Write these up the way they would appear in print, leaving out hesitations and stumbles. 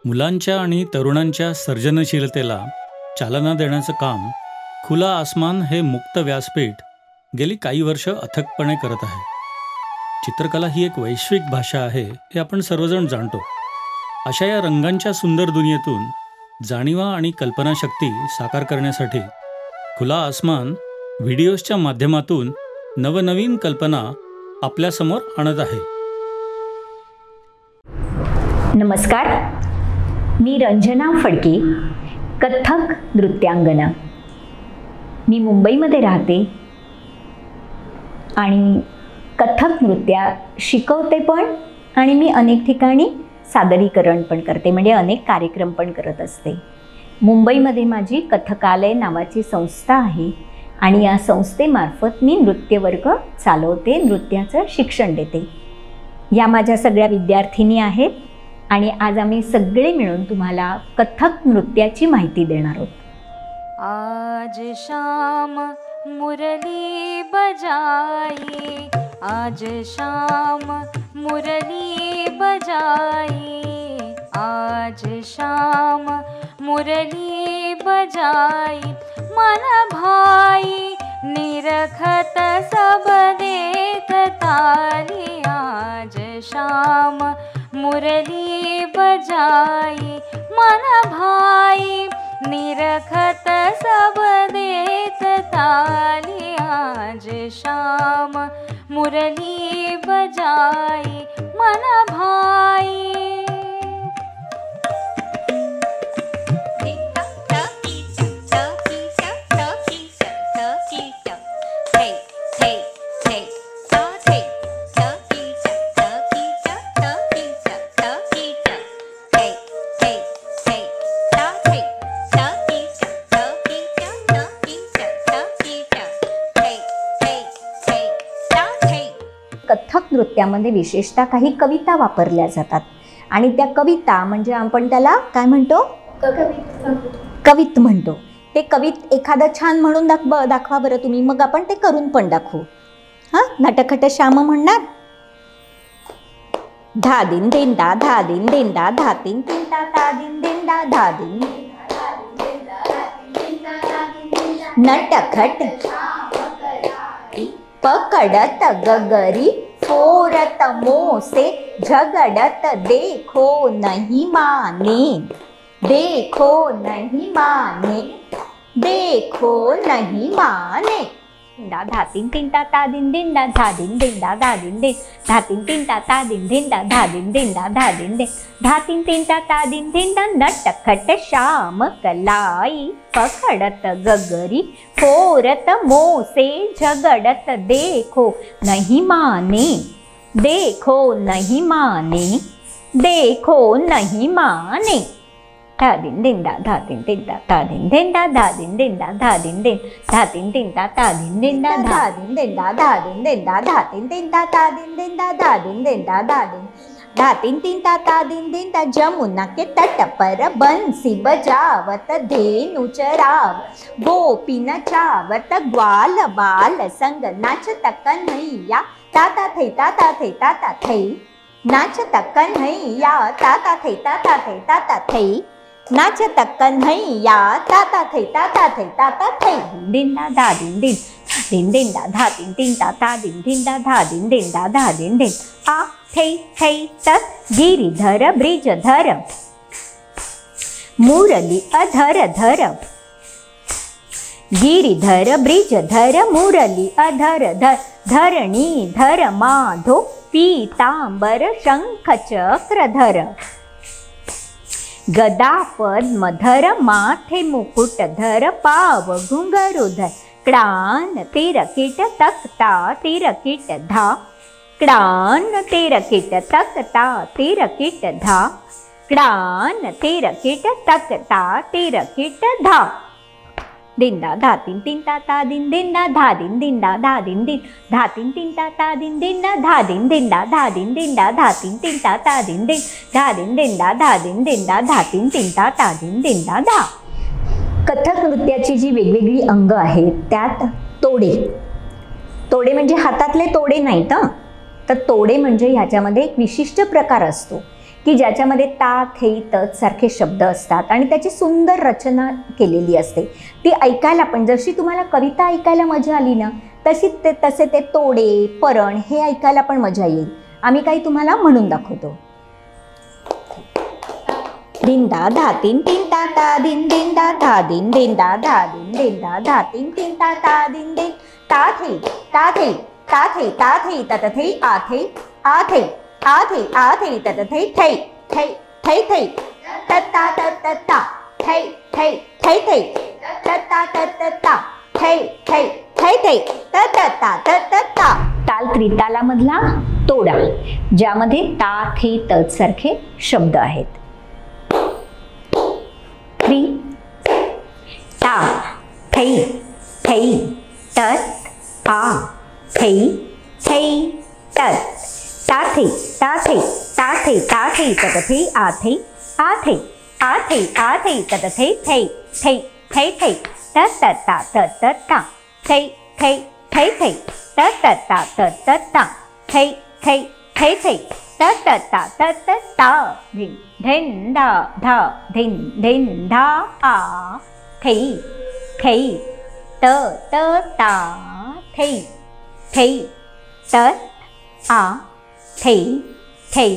मुलांच्या आणि तरुणांच्या सर्जनशीलतेला चालना देण्याचं काम खुला आसमान हे मुक्त व्यासपीठ गेली काही वर्ष अथकपणे करत आहे. चित्रकला ही एक वैश्विक भाषा आहे हे आपण सर्वजण जाणतो. अशा या रंगांच्या सुंदर दुनियेतून जाणीवा आणि कल्पनाशक्ती साकार करण्यासाठी खुला आसमान व्हिडिओजच्या माध्यमातून नवनवीन कल्पना आपल्यासमोर आणत आहे. नमस्कार, मी रंजना फडके, कथ्थक नृत्यांगना. मी मुंबईमध्ये राहते आणि कथ्थक नृत्य शिकवते पण, आणि मी अनेक ठिकाणी सादरीकरण पण करते, म्हणजे अनेक कार्यक्रम पण करत असते. मुंबईमध्ये माझी कथकालय नावाची संस्था आहे आणि या संस्थेमार्फत मी नृत्यवर्ग चालवते, नृत्याचं शिक्षण देते. या माझ्या सगळ्या विद्यार्थिनी आहेत आणि आज आम्ही सगळे मिळून तुम्हाला कथ्थक नृत्याची माहिती देणार आहोत. आज शाम मुरली बजाई, आज शाम मुरली बजाई, आज शाम मुरली बजाई, मन भाई निरखत सब देत ताली. आज शाम मुरली बजाई, मन भाई निरखत सब देत ताली. आज शाम मुरली बजाई, मन भाई. कथ्थक नृत्यामध्ये विशेषतः काही कविता वापरल्या जातात आणि त्या कविता म्हणजे आपण त्याला काय म्हणतो, कवित म्हणतो. ते कवित एखादं छान म्हणून दाखवा बरं तुम्ही, मग आपण ते करून पण दाखवू. हां, नटखट श्याम म्हणणार. धा दिन दिंदा धा दिन दिंदा धा तीन तिंदा धा दिन दिंदा धा दिन, नटखट पकडत गगरी फोरत मोसे, झगडत देखो नहीं माने, देखो नहीं माने, देखो नहीं माने. दा धा तीन तिंदा ता दिन दिंदा धा दिन दिंदा धा दिन दिन, धा तीन तिंदा ता दिन दिंदा धा दिन दिंदा धा दिन दिन, धा तीन तिंदा ता दिन दिंदा. नटखट श्याम कलाई पकडत गगरी फोरत मोसे, झगडत देखो नहीं माने, देखो नहीं माने, देखो नहीं माने. धा दिन दिंदा धा दिन दिंदा धा दिन दिंदा धा दिन दिंदा धा दिन दिन, धा तीन तिंदा ता दिन दिंदा धा दिन दिंदा धा दिन दिंदा, धा तीन तिंदा ता दिन दिंदा धा दिन दिंदा धा दिन, धा तीन तिंदा ता दिन दिंदा. जमुना के तट पर बंसी बजावत धेनु चराव, गोपी नचावत ग्वाल बाल संग, नाचत कन्हैया ताता थै ताता थै ताता थै, नाचत कन्हैया ताता थै ताता थै ताता थै, नाचत कन्हैया ताता थै ताता थै ताता थै. दिंदा धा दिन दिन, दिन दिंदा धा तीन तिंदा ता दिन दिंदा धा दिन दिंदा धा दिन दिन. आ थै थै तत गिरिधर ब्रिजधर, मुरली अधर धर, गिरिधर ब्रिजधर मुरली अधर धर, धरणीधर माधो पीतांबर शंख चक्रधर, गदा पद्मधर माथे मुकुटधर, पाव घुंगरूधर, क्रान तिरकिट तक्ता तिरकिट धा, क्रान तिरकिट तक्ता तिरकिट धा, क्रान तिरकिट तक्ता तिरकिट धा. दिंदा धा तीन तिंदा ता दिन दिंदा धा दिन दिंदा धा दिन दिन, धा तीन तिंदा ता दिन दिंदा धा दिन दिंदा धा दिन दिंदा, धा तीन तिंदा ता दिन दिन, धा दिन दिंदा धा दिन दिंदा, धा तीन तिंदा ता दिन दिंदा धा. कथ्थक नृत्याची जी वेगवेगळी अंग आहेत त्यात तोडे, तोडे म्हणजे हातातले तोडे नाहीत, तर तोडे म्हणजे ह्याच्यामध्ये एक विशिष्ट प्रकार असतो. की ज्याच्यामध्ये ता थे तत सारखे शब्द असतात आणि त्याची सुंदर रचना केलेली असते. ती ऐकायला पण, जशी तुम्हाला कविता ऐकायला मजा आली ना, तसे ते तोडे परण हे ऐकायला पण मजा येईल. आम्ही काही तुम्हाला म्हणून दाखवतो. दिन दा धा तीन तीन ता ता दिन दिन दा धा दिन दिन दा धा दिन दिन दा धा तीन तीन ता ता दिन दिन ता थे ता थे ता थे ता थे तत थे आ थे आ थे आ थे आ थे तत थे थे थे थे थे तत्ता तत्ता थे थे थे थे तत्ता तत्ता थे थे थे थे तत्ता तत्ता. ताल त्रितालामधला तोडा ज्यामध्ये ता थे तत सारखे शब्द आहेत. त्रि ता थै थै तत आ थै थै तत ता थे ता थे ता थे ता थे तत थे आ थे आ थे आ थे आ थे तत थे थे थे थे थे तत ता तत ता थे थे थे थे तत ता तत ता थे थे थे थे तत ता तत ता. धिन धिन धा धा धिन धिन धा आ थे थे त त ता थे थे तत आ थे थे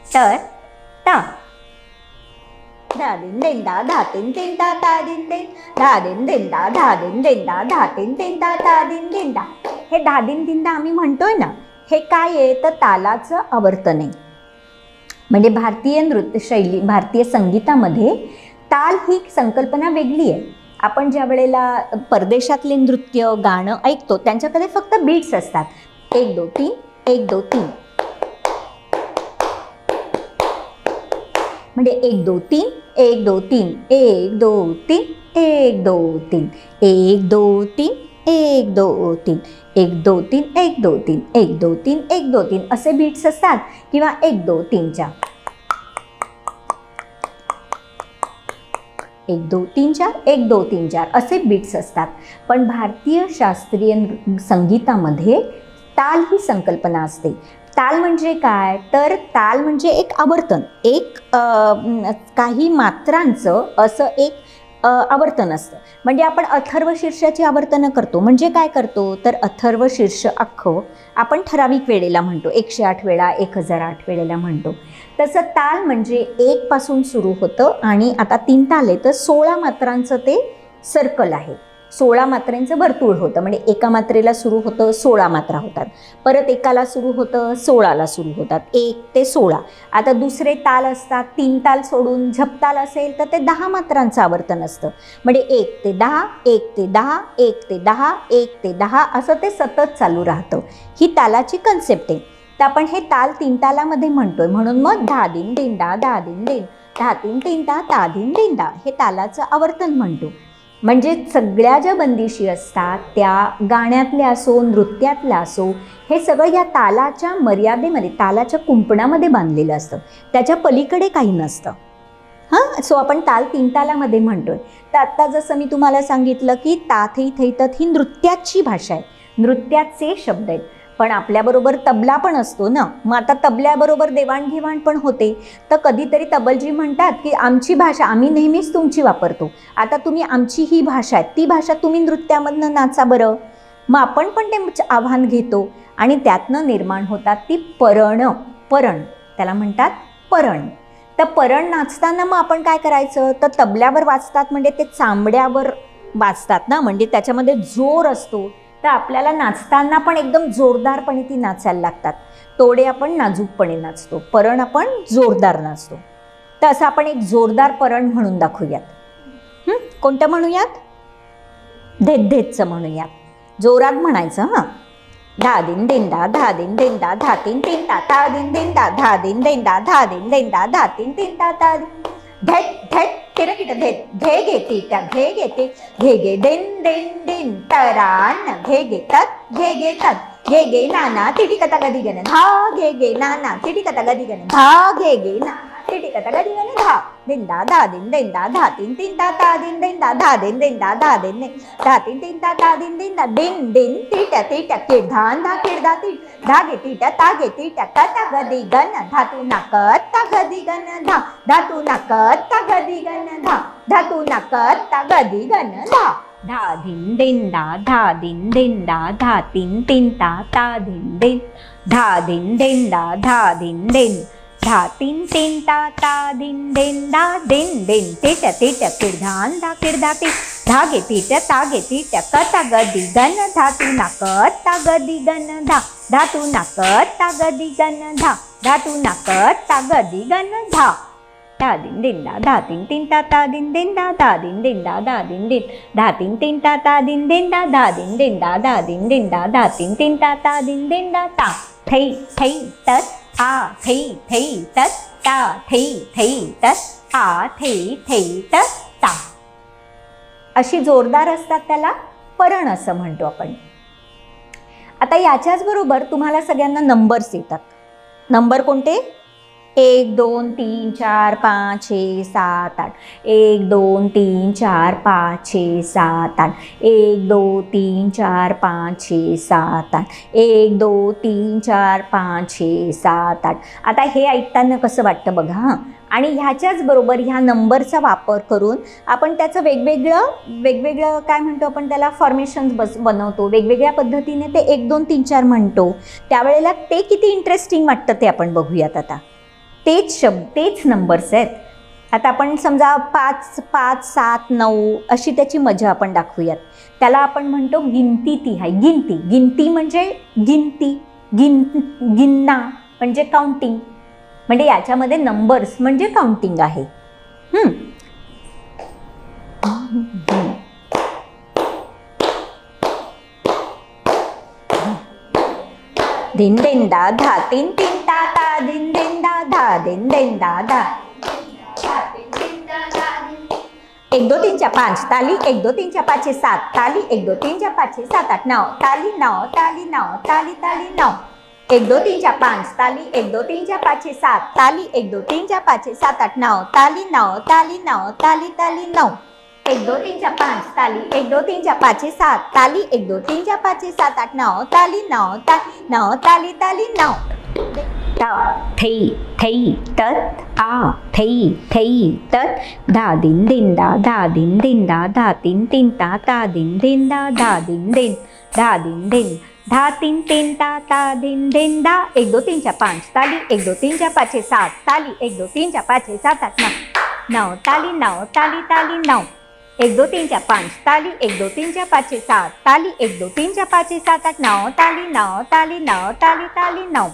तत ता. धा दिन दिन दा धा तीन तीन ता ता दिन दिन धा दिन दिन दा धा दिन दिन दा धा तीन तीन ता ता दिन दिन दा. हे धा दिन दिन दा आम्ही म्हणतोय ना, हे काय आहे तर तालाचं आवर्तन आहे. म्हणजे भारतीय नृत्यशैली, भारतीय संगीतामध्ये ताल ही संकल्पना वेगळी आहे. आपण ज्या वेळेला परदेशातले नृत्य गाणं ऐकतो त्यांच्याकडे फक्त बीट्स असतात. 1 2 3 1 2 3 म्हणजे 1 2 3 1 2 3 1 2 3 1 2 3 1 2 3 1 2 3 1 2 3 1 2 3 1 2 3 1 2 3 असे बीट्स असतात. किंवा 1 2 3 4 1 2 3 4 1 2 3 4 असे बीट्स असतात. पण भारतीय शास्त्रीय संगीतामध्ये ताल ही संकल्पना असते. ताल म्हणजे काय तर ताल म्हणजे एक आवर्तन, एक काही मात्रांचं असं एक आवर्तन असतं. म्हणजे आपण अथर्व शीर्षाची आवर्तनं करतो. म्हणजे काय करतो तर अथर्व शीर्ष अख्खं आपण ठराविक वेळेला म्हणतो, 108 वेळा 1008 वेळेला म्हणतो. तसं ताल म्हणजे 1 पासून सुरू होतं आणि आता 3 ताल आहे तर 16 मात्रांचं ते सर्कल आहे. 16 मात्रेंचं वर्तुळ होतं. म्हणजे एका मात्रेला सुरू होतं 16 मात्रा होतात, परत एकाला सुरू होतं 16ला सुरू होतात, 1 ते 16. आता दुसरे ताल असतात 3 ताल सोडून झपताल असेल तर ते 10 मात्रांचं आवर्तन असतं. म्हणजे 1 ते 10 1 ते 10 1 ते 10 1 ते 10 असं ते सतत चालू राहतं. ही तालाची कन्सेप्ट आहे. तर आपण हे ताल 3 तालामध्ये म्हणतोय म्हणून मग धा दिन दिन दा धा दिन दिन धा तीन तीन ता ता दिन दिन दा हे तालाचं आवर्तन म्हणतो. म्हणजे सगळ्या ज्या बंदिशी असतात त्या गाण्यातल्या असो नृत्यातल्या असो हे सगळं या तालाच्या मर्यादेमध्ये, तालाच्या कुंपणामध्ये बांधलेलं असतं. त्याच्या पलीकडे काही नसतं. हां, सो आपण ताल 3 तालामध्ये म्हणतोय. तर आत्ता जसं मी तुम्हाला सांगितलं की ता थै थै तत ही नृत्याची भाषा आहे, नृत्याचे शब्द आहेत. पण आपल्याबरोबर तबला पण असतो ना, मग आता तबल्याबरोबर देवाणघेवाण पण होते. तर कधीतरी तबलजी म्हणतात की आमची भाषा आम्ही नेहमीच तुमची वापरतो, आता तुम्ही आमची ही भाषा आहे ती भाषा तुम्ही नृत्यामधनं नाचा बरं. मग आपण पण ते आव्हान घेतो आणि त्यातनं निर्माण होतात ती परण, त्याला म्हणतात परण. तर परण नाचताना मग आपण काय करायचं तर तबल्यावर वाजतात म्हणजे ते चांबड्यावर वाजतात ना, म्हणजे त्याच्यामध्ये जोर असतो. तर आपल्याला नाचताना पण एकदम जोरदारपणे ती नाचायला लागतात. तोडे आपण नाजूकपणे नाचतो, परण आपण जोरदार नाचतो. तर असं आपण एक जोरदार परण म्हणून दाखवूयात. कोणतं म्हणूयात? धेत धेतचं म्हणूयात, जोरात म्हणायचं. हां, धा दिन दिन दा धा दिन दिन दा धा तीन तीन ता ता दिन दिन दा धा दिन दिन दा धा दिन दिन दा धा तीन तीन ता ता. धेत धेत तिरकिट धेत घे घेते त्या घे घेते घे गे दिन दिन दिन तरान घे गे तत घे गे तत घे गे नाना तिटी कथा गदी गण धा घे गे नाना तिटी कथा गदी गण धा घे गे ना तिटी कथा गदी गण धा दिन दा धा दिन दिन दा धा तीन तीन ता ता दिन दिन दा धा दिन दिन दा धा दिन दिन धा तीन तीन ता ता दिन दिन दा दिन दिन तीट तीट किड धान धा किड धा तीट धागे तीट तागे तीट कता गदी गन धातू नाकत ता गदी गन धा धातू नाकत ता गदी गन धा धातू नाकत ता गदी गन धा धा दिन दिन दा धा दिन दिन दा धा तीन तीन ता ता दिन दिन धा दिन दिन दा धा दिन दिन धा तीन तीन ता ता दिन दिन दा दिन दिन तीट तीट किडधान धा किडधा तीट धागे तीट तागे तीट कता गदी गन धातू नाकत ता गदी गन धा धातू नाकत ता गदी गन धा धातू नाकत ता गदी गन धा धा दिन दिन दा धा तीन तीन ता ता दिन दिन दा धा दिन दिन दा धा दिन दिन धा तीन तीन ता ता दिन दिन दा धा दिन दिन दा धा दिन दिन दा धा तीन तीन ता ता दिन दिन दा ता थै थै तत आ थै थै तत ता थै थै तत आ थै थै तत ता अशी जोरदार असतात त्याला परण असं म्हणतो आपण. आता याच्याच बरोबर तुम्हाला सगळ्यांना नंबर्स येतात. नंबर कोणते? 1 2 3 4 5 6 7 8 1 2 3 4 5 6 7 8 1 2 3 4 5 6 7 8 1 2 3 4 5 6 7 8. आता हे ऐकताना कसं वाटतं बघा हां. आणि ह्याच्याच बरोबर ह्या नंबरचा वापर करून आपण त्याचं वेगवेगळं काय म्हणतो आपण त्याला फॉर्मेशन्स बनवतो. वेगवेगळ्या पद्धतीने ते 1 2 3 4 म्हणतो. त्यावेळेला ते किती इंटरेस्टिंग वाटतं ते आपण बघूयात आता. तेच शब्द तेच नंबर्स आहेत. आता आपण समजा 5 5 7 9 अशी त्याची मजा आपण दाखवूयात. त्याला आपण म्हणतो गिनती ती आहे. गिनती गिनती म्हणजे गिनती गिनना म्हणजे काउंटिंग. म्हणजे याच्यामध्ये नंबर्स म्हणजे काउंटिंग आहे. दिन दिन दा धा तीन तीन ता ता दिन दिन दा धा दिन दिन दा धा 1 2 3 4 5 ताली 1 2 3 4 5 6 7 ताली 1 2 3 4 5 6 7 8 9 ताली 9 ताली 9 ताली ताली 9 1 2 3 4 5 ताली 1 2 3 4 5 6 7 ताली 1 2 3 4 5 6 7 8 9 ताली 9 ताली 9 ताली ताली 9 1 2 3 4 5 ताली 1 2 3 4 5 6 7 ताली 1 2 3 4 5 6 7 8 9 ताली 9 ताली 9 ताली ताली 9 ता थै थै तत आ थै थै तत धा दिन दिन दा धा दिन दिन दा धा तीन तीन ता ता दिन दिन दा धा दिन दिन धा दिन दिन धा तीन तीन ता ता दिन दिन दा 1 2 3 4 5 ताली 1 2 3 4 5 6 7 ताली 1 2 3 4 5 6 7 8 9 9 ताली 9 ताली ताली 9 1 2 3 4 5 ताली 1 2 3 4 5 6 7 ताली 1 2 3 4 5 6 7 8 9 ताली 9 ताली 9 ताली ताली 9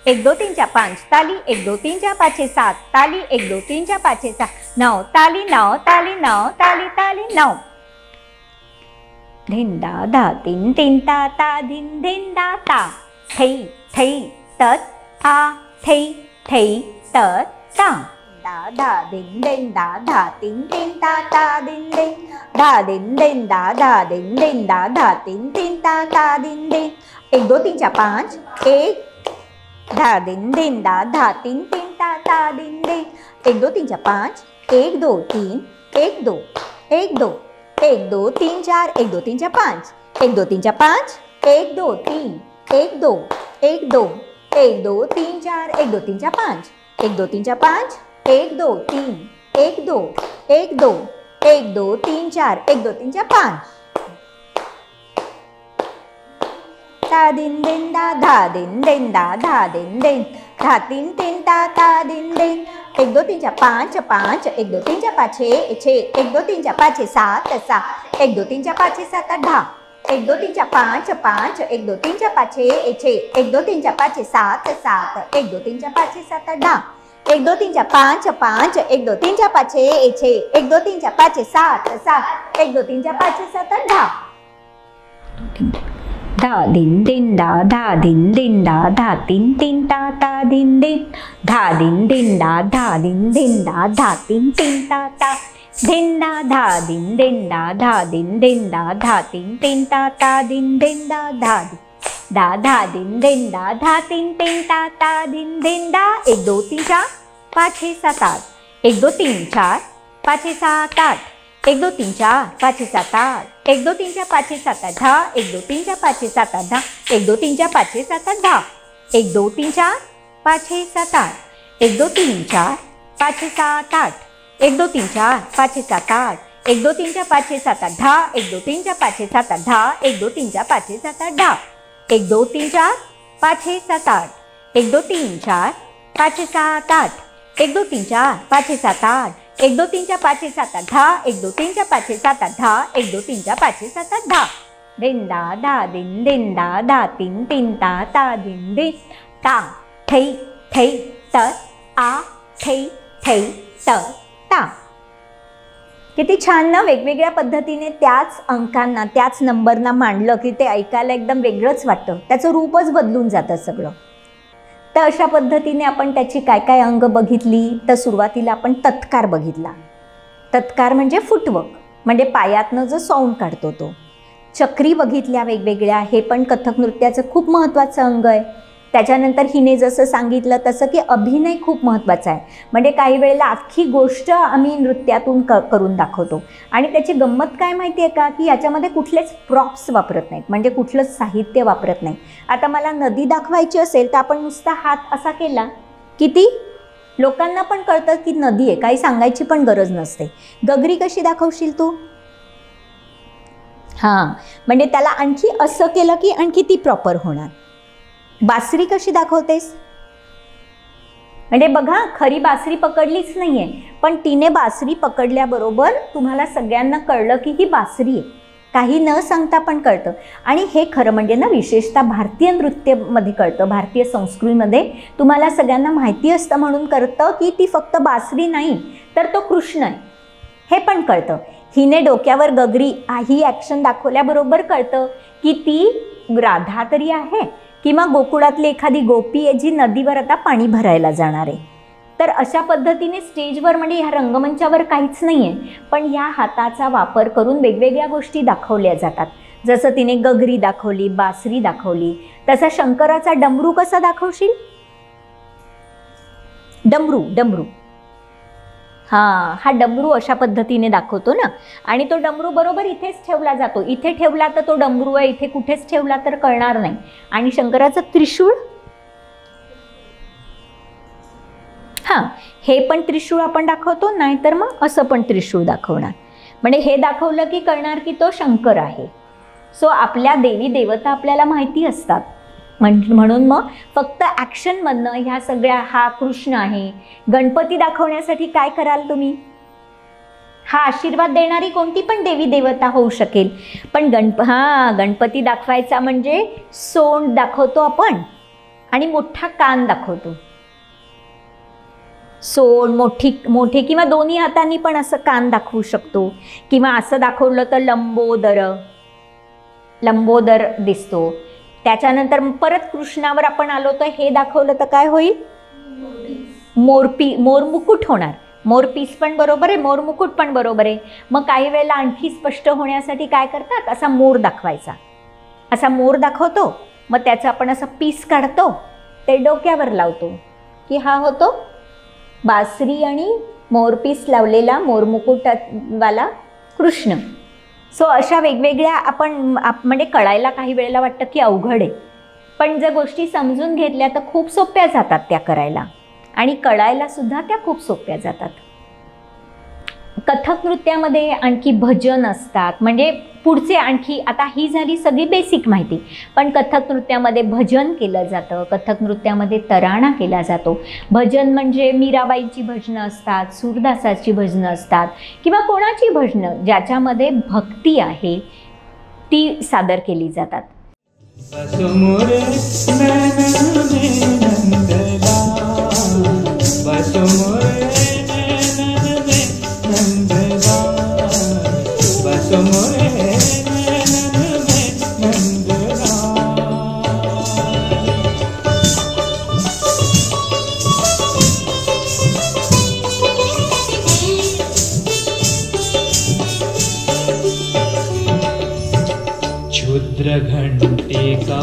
1 2 3 4 5 ताली 1 2 3 4 5 6 7 ताली 1 2 3 4 5 6 7 9 ताली 9 ताली 9 ताली ताली 9 धिन दा धा तीन तीन ता ता धिन धिन दा ता थै थै तत आ थै थै तत ता दा धा दिन दिन दा धा तीन तीन ता ता दिन दिन धा दिन दिन दा धा दिन दिन दा धा तीन तीन ता ता दिन दिन 1 2 3 4 5 1 धा दिन दिन दा धा तीन तीन ता ता दिन दिन 1 2 3 4 5 1 2 3 1 2 1 2 1 2 3 4 1 2 3 4 5 1 2 3 4 5 1 2 3 1 2 1 2 1 2 3 4 1 2 3 4 5 1 2 3 4 5 1 2 3 1 2 1 2 1 2 3 4 1 2 3 4 5 ता दिन दिन दा धा दिन दिन दा धा दिन दिन धा तीन तीन ता ता दिन दिन 1 2 3 4 5 5 1 2 3 4 5 6 6 1 2 3 4 5 7 7 1 2 3 4 5 7 8 10 1 2 3 4 5 5 1 2 3 4 5 6 1 2 3 4 5 7 7 1 2 3 4 5 7 8 10 1 2 3 4 5 5 1 2 3 4 5 6 1 2 3 4 5 7 7 1 2 3 4 5 7 8 10 धा दिन दिन दा धा दिन दिन दा धा तीन तीन ता ता दिन दिन धा दिन दिन दा धा दिन दिन दा धा तीन तीन ता ता दिन दा धा दिन दिन दा धा दिन दिन दा धा तीन तीन ता ता दिन दिन दा धा दा धा दिन दिन दा धा तीन तीन ता ता दिन दिन दा 1 2 3 4 5 6 7 8 1 2 3 4 5 6 7 8 1 2 3 4 5 6 7 8 1 2 3 4 5 6 7 8 10 1 2 3 4 5 6 7 8 10 1 2 3 4 5 6 7 8 10 1 2 3 4 5 6 7 8 1 2 3 4 5 6 7 8 1 2 3 4 5 6 7 8 1 2 3 4 5 6 7 8 10 1 2 3 4 5 6 7 8 10 1 2 3 4 5 6 7 8 10 1 2 3 4 5 6 7 8 1 2 3 4 5 6 7 8 1 2 3 4 5 6 7 8 1 2 3 4 5 6 7 8 10 1 2 3 4 5 6 7 8 10 1 2 3 4 5 6 7 8 10 दिन दा दा दिन दा दा तीन तीन ता ता दिन ता ठै ठै त आ ठै ठै त ता. किती छान ना. वेगवेगळ्या पद्धतीने त्याच अंकांना त्याच नंबरना मांडलं की ते ऐकायला एकदम वेगळंच वाटतं. त्याचं रूपच बदलून जातं सगळं. तर अशा पद्धतीने आपण त्याची काय काय अंग बघितली. तर सुरुवातीला आपण तत्कार बघितला. तत्कार म्हणजे फुटवर्क, म्हणजे पायातनं जो साऊंड काढतो तो. चक्री बघितल्या वेगवेगळ्या. हे पण कथक नृत्याचं खूप महत्त्वाचं अंग आहे. त्याच्यानंतर हिने जसं सांगितलं तसं की अभिनय खूप महत्त्वाचा आहे. म्हणजे काही वेळेला अख्खी गोष्ट आम्ही नृत्यातून करून दाखवतो. आणि त्याची गंमत काय माहिती आहे का, की याच्यामध्ये कुठलेच प्रॉप्स वापरत नाहीत, म्हणजे कुठलंच साहित्य वापरत नाही. आता मला नदी दाखवायची असेल तर आपण नुसता हात असा केला किती लोकांना पण कळतं की नदी आहे, काही सांगायची पण गरज नसते. गगरी कशी दाखवशील तू? हां, म्हणजे त्याला आणखी असं केलं की आणखी ती प्रॉपर होणार. बासरी कशी दाखवतेस? म्हणजे बघा, खरी बासरी पकडलीच नाही आहे, पण तिने बासरी पकडल्याबरोबर तुम्हाला सगळ्यांना कळलं की ही बासरी आहे. काही न सांगता पण कळतं. आणि हे खरं म्हणजे ना विशेषतः भारतीय नृत्यमध्ये कळतं. भारतीय संस्कृतीमध्ये तुम्हाला सगळ्यांना माहिती असतं म्हणून कळतं की ती फक्त बासरी नाही तर तो कृष्ण आहे, हे पण कळतं. हिने डोक्यावर गगरी ही ॲक्शन दाखवल्याबरोबर कळतं की ती राधा तरी आहे किंवा गोकुळातली एखादी गोपी आहे जी नदीवर आता पाणी भरायला जाणार आहे. तर अशा पद्धतीने स्टेजवर म्हणजे ह्या रंगमंचावर काहीच नाही आहे, पण ह्या हाताचा वापर करून वेगवेगळ्या गोष्टी दाखवल्या जातात. जसं तिने गगरी दाखवली, बासरी दाखवली. तसा शंकराचा डमरू कसा दाखवशील? डमरू डमरू हां, हा डमरू अशा पद्धतीने दाखवतो ना. आणि तो डमरू बरोबर इथेच ठेवला जातो. इथे ठेवला तर तो डमरू आहे, इथे कुठेच ठेवला तर कळणार नाही. आणि शंकराचं त्रिशूळ, हां, हे पण त्रिशूळ आपण दाखवतो, नाहीतर मग असं पण त्रिशूळ दाखवणार. म्हणजे हे दाखवलं की कळणार की तो शंकर आहे. सो आपल्या देवी देवता आपल्याला माहिती असतात. म्हणून मग फक्त ॲक्शनमधनं ह्या सगळ्या, हा कृष्ण आहे. गणपती दाखवण्यासाठी काय कराल तुम्ही? हा आशीर्वाद देणारी कोणती पण देवी देवता होऊ शकेल, पण गणपती दाखवायचा म्हणजे सोंड दाखवतो आपण आणि मोठा कान दाखवतो. सोंड मोठे किंवा दोन्ही हातांनी पण असं कान दाखवू शकतो. किंवा असं दाखवलं तर लंबोदर दिसतो. त्याच्यानंतर परत कृष्णावर आपण आलो तर हे दाखवलं तर काय होईल? मोरमुकुट होणार. मोरपीस पण बरोबर आहे, मोरमुकुट पण बरोबर आहे. मग काही वेळेला आणखी स्पष्ट होण्यासाठी काय करतात, असा मोर दाखवायचा. असा मोर दाखवतो, मग त्याचं आपण असं पीस काढतो, ते डोक्यावर लावतो की हा होतो बासरी आणि मोरपीस लावलेला मोरमुकुटवाला कृष्ण. सो अशा वेगवेगळ्या आपण म्हणजे कळायला काही वेळेला वाटतं की अवघड आहे, पण जर गोष्टी समजून घेतल्या तर खूप सोप्या जातात त्या करायला, आणि कळायला सुद्धा त्या खूप सोप्या जातात. कथक नृत्यामध्ये आणखी भजन असतात. म्हणजे पुढचे आणखी, आता ही झाली सगळी बेसिक माहिती, पण कथक नृत्यामध्ये भजन केलं जातं. कथक नृत्यामध्ये तराणा केला जातो. भजन म्हणजे मीराबाईची भजनं असतात, सूरदासाची भजनं असतात, किंवा कोणाची भजनं ज्याच्यामध्ये भक्ती आहे ती सादर केली जातात. घंटिका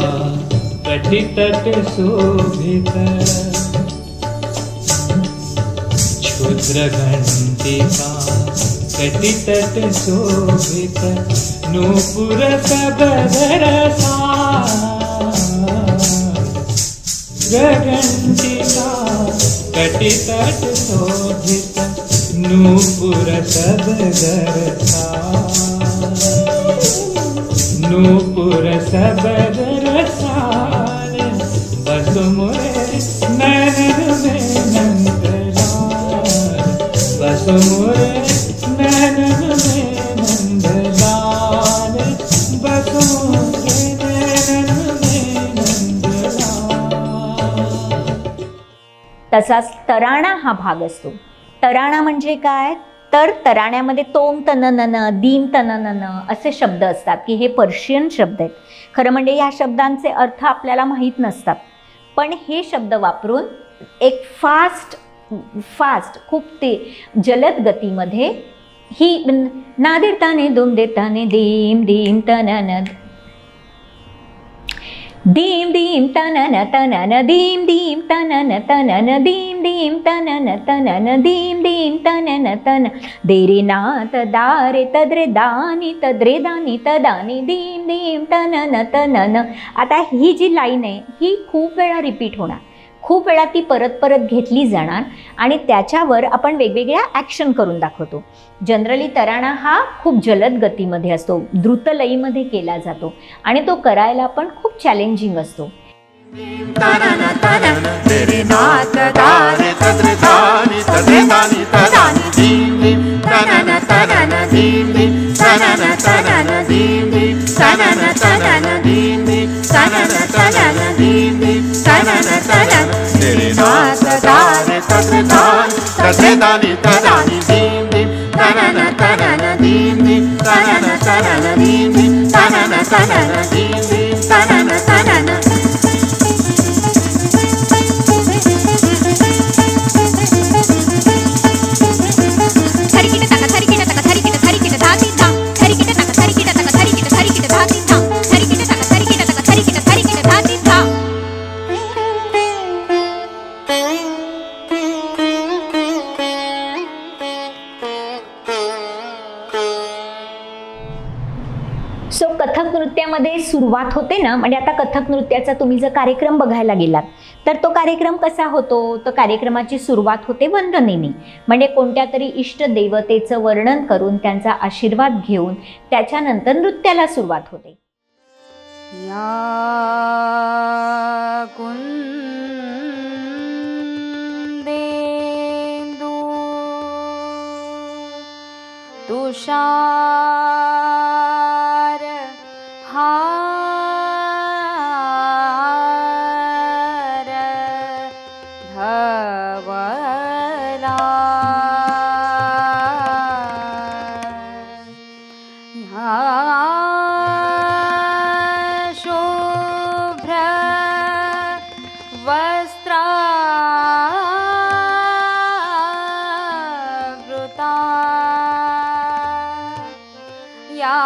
कटितट शोभित, क्षुद्र ग्रघंटिका कटितट शोभित नूपुर सबदर ग्रघंटिका कटितट शोभित नूपुर सबदर नूपुर सबदर बसु मोरे नैन में नंदलाल बसु मोरे नैन में नंदलाल बसु मोरे नैन में नंदलाल. तसाच तराणा हा भाग असतो. तराणा म्हणजे काय तर तराण्यामध्ये तोम तननन दीम तननन असे शब्द असतात की हे पर्शियन शब्द आहेत. खरं म्हणजे या शब्दांचे अर्थ आपल्याला माहीत नसतात, पण हे शब्द वापरून एक फास्ट खूप ते जलद गतीमध्ये ही ना देताने दोम देताने दीम दीम तनन दीम दीम तनन तनन दीम दीम तनन तनन दीम दीम तनन तनन दीम दीम तनन तन देरे नात दारे तद्रे दानी तद्रे दानी तदानी दीम दीम तनन तनन. आता ही जी लाईन आहे ही खूप वेळा रिपीट होणार, खूप वेळा ती परत परत घेतली जाणार आणि त्याच्यावर आपण वेगवेगळ्या ॲक्शन करून दाखवतो. जनरली तराणा हा खूप जलद गतीमध्ये असतो, द्रुत लयीमध्ये केला जातो आणि तो करायला पण खूप चॅलेंजिंग असतो. सो कथक नृत्यामध्ये सुरुवात होते ना, म्हणजे आता कथक नृत्याचा तुम्ही जर कार्यक्रम बघायला गेलात तर तो कार्यक्रम कसा होतो, तर कार्यक्रमाची सुरुवात होते वंदनेने, म्हणजे कोणत्या तरी इष्ट देवतेचं वर्णन करून त्यांचा आशीर्वाद घेऊन त्याच्यानंतर नृत्याला सुरुवात होते. या कुंदेंदू तुषार हार धवला शुभ्र वस्त्रावृता या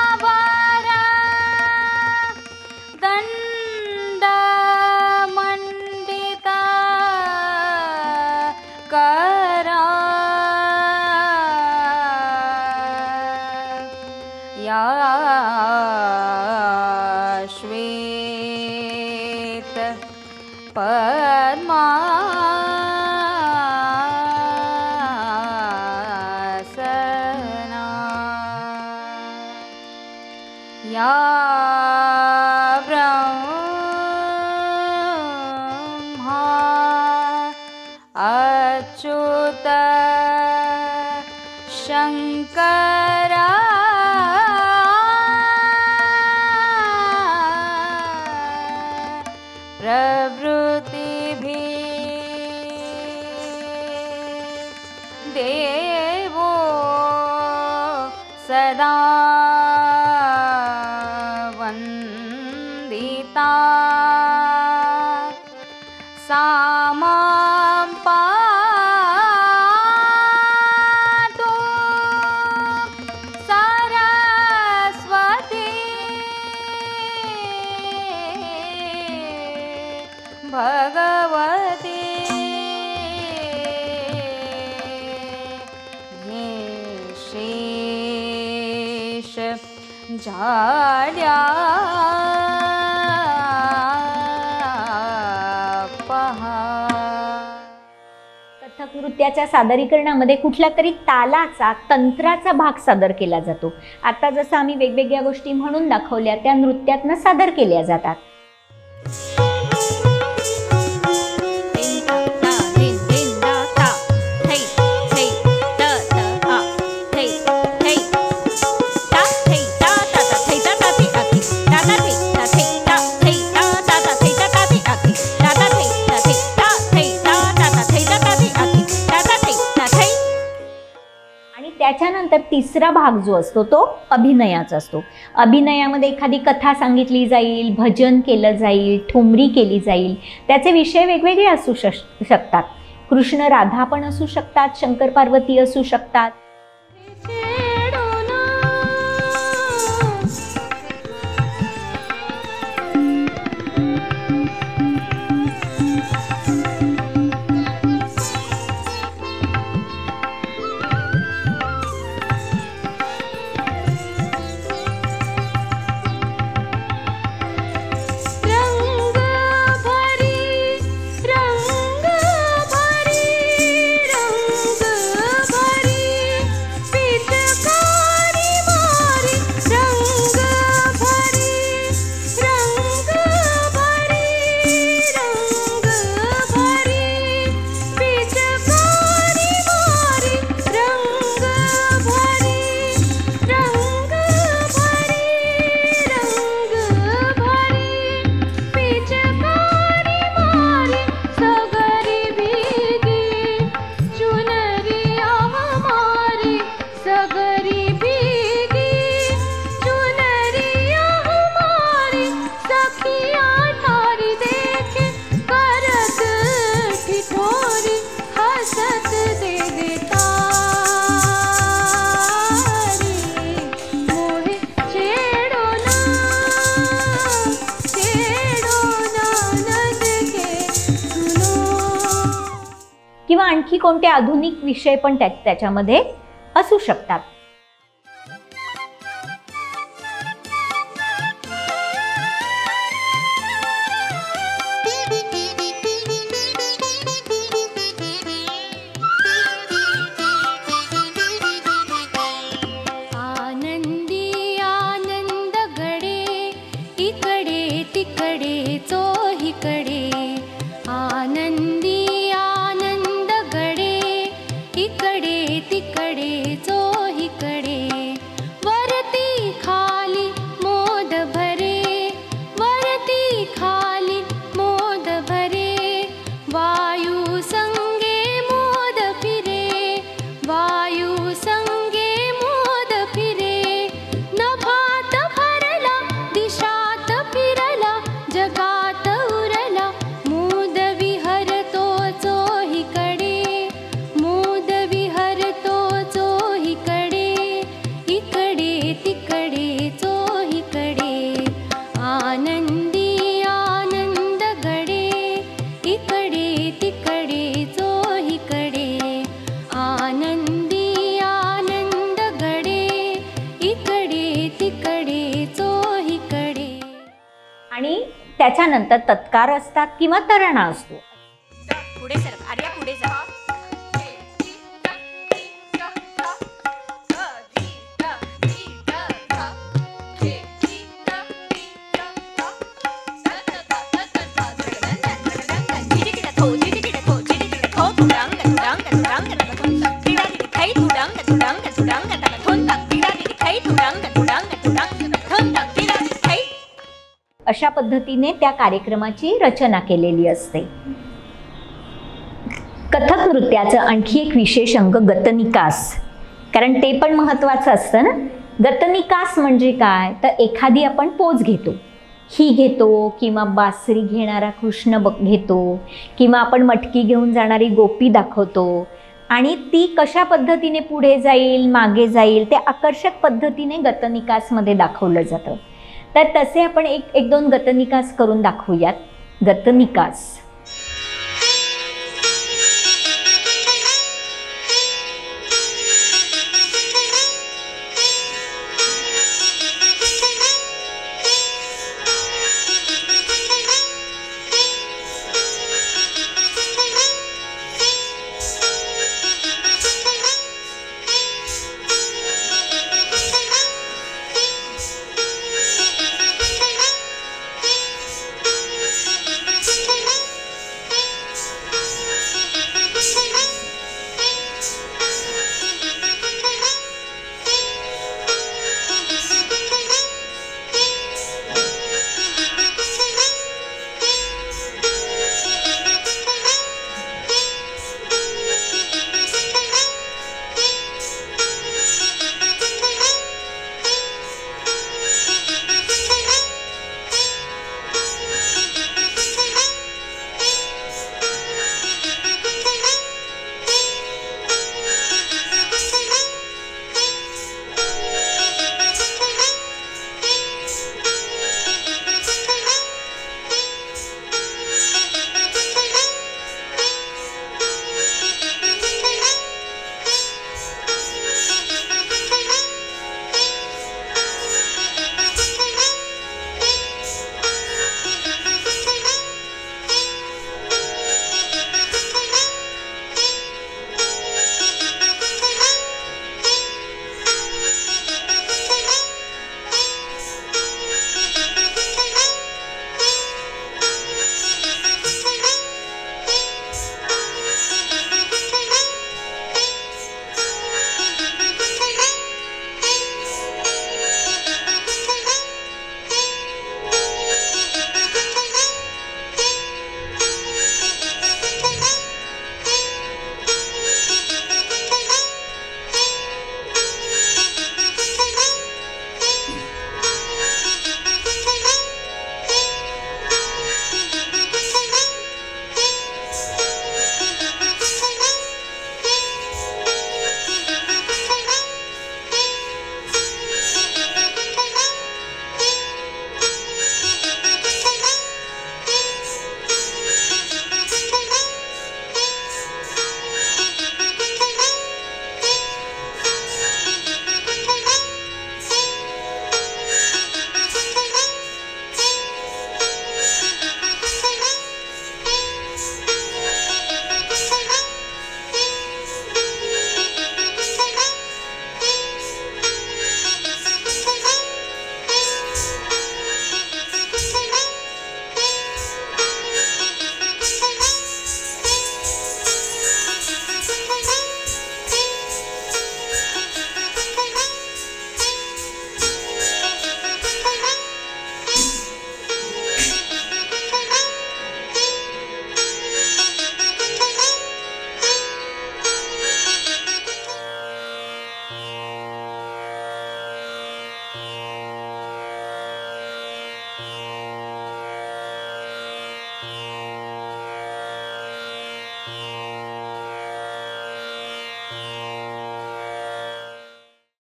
वीणाभर दण्डमण्डिता करा या श्वेत पद्मासना या ब्रह्मा अच्युत शंकरा प्रवृत्तिभिः देवो सदा वन्दिता सा मां पातु सरस्वती शेष झाल्या पहा. कथक नृत्याच्या सादरीकरणामध्ये कुठल्या तरी तालाचा तंत्राचा भाग सादर केला जातो. आता जसं आम्ही वेगवेगळ्या गोष्टी म्हणून दाखवल्या त्या नृत्यातनं सादर केल्या जातात. त्याच्यानंतर तिसरा भाग जो असतो तो अभिनयाचा असतो. अभिनयामध्ये एखादी कथा सांगितली जाईल, भजन केलं जाईल, ठुमरी केली जाईल. त्याचे विषय वेगवेगळे असू शकतात. कृष्ण राधा पण असू शकतात, शंकर पार्वती असू शकतात. किंवा आणखी कोणते आधुनिक विषय पण त्याच्यामध्ये असू शकतात. आणि त्याच्यानंतर तत्कार असतात किंवा तरणा असतो. पुढे सर, आर्या पुढे जा. अशा पद्धतीने त्या कार्यक्रमाची रचना केलेली असते. कथक नृत्याचं आणखी एक विशेष अंग गतनिकास, कारण ते पण महत्त्वाचं असतं ना. गतनिकास म्हणजे काय, तर एखादी आपण पोज घेतो, ही घेतो किंवा बासरी घेणारा कृष्ण घेतो किंवा आपण मटकी घेऊन जाणारी गोपी दाखवतो आणि ती कशा पद्धतीने पुढे जाईल मागे जाईल ते आकर्षक पद्धतीने गतनिकासमध्ये दाखवलं जातं. तर तसे आपण एक दोन गतनिकास करून दाखवूयात. गतनिकास